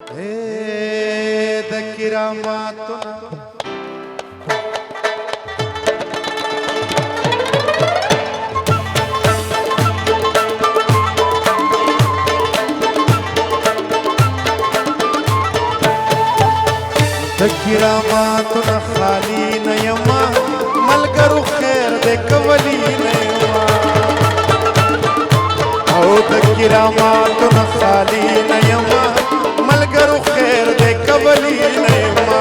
د کراماتنا د کراماتنا خالی نه یما ملګرو خیر دې کولی نه یما او د کراماتنا خالی نه یما ملګرو خیر دې کولی نه یما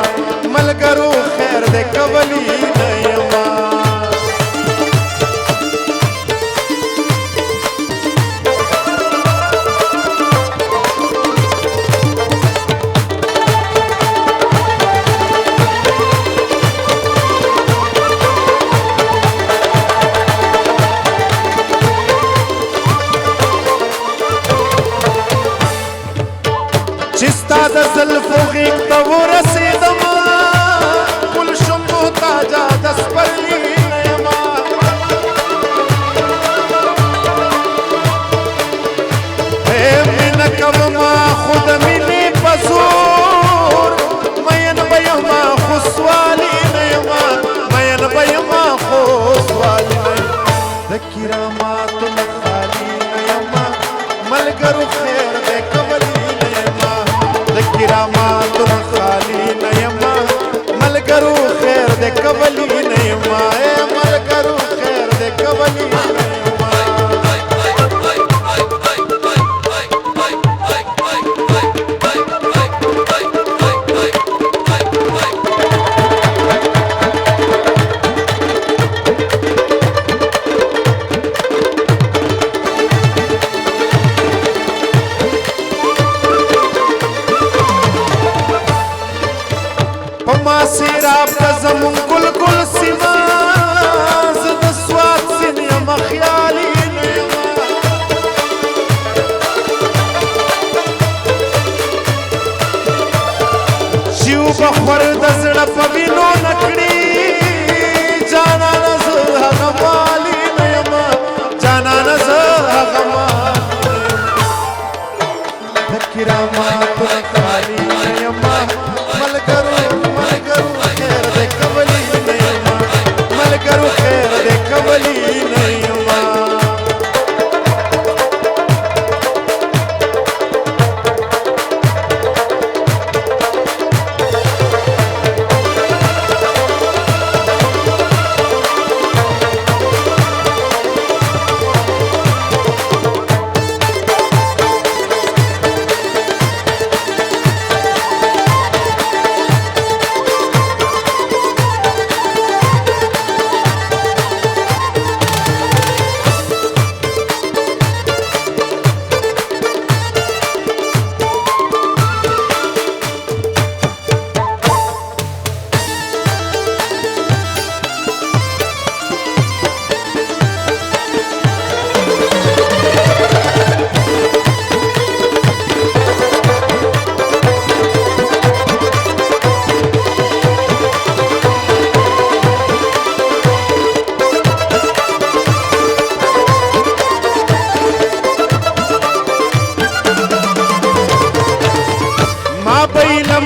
ملګرو خیر دې کولی نه یما چستا د زلفو غیږ ته ورسېدمه ګل شم محتاجه د سپرلي نه یمه مینه کومه خو د مینې په زور مین به یمه خو سوالي نه یمه مین به یمه خو سوالي نه یم د کراماتو نه خالي نه یمه ملګرو خیر دی کولی کراماتنا خالی نه یما ملګرو خیر دې کولی نه یما ملګرو خیر دې کولی نه یما پما سیراب د زمون ګل ګل سیما زه د سواد سین یم خیالي نه یمه شیو به خور د زړه په وینو نه کړي جانانه زه هغه مالي نه یمه جانانه زه هغه مالي د کراماتو نه خالي نه یمه ملګرو خیر دې کولی نه یمه ملګرو خیر دې کولی نه یمه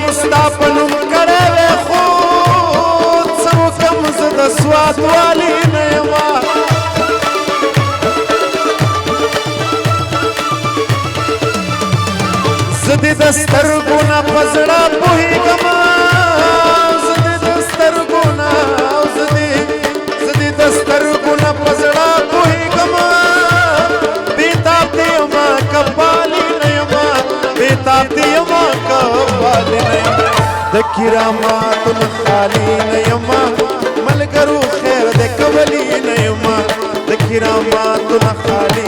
مستاپنم کړه وې خو څو کم زه د سواد والی نه یمه زه دې د سترګو نه په زړه پوهېږمه زه دې د سترګو نه زه دې د سترګو نه په زړه پوهېږمه بېتاب دې یمه کپالي نه یمه بېتاب دې یمه کپالي نه یمه د کراماتو نه خالي نه یمه ملګرو خیر دې کولی نه یمه د کراماتو نه خالي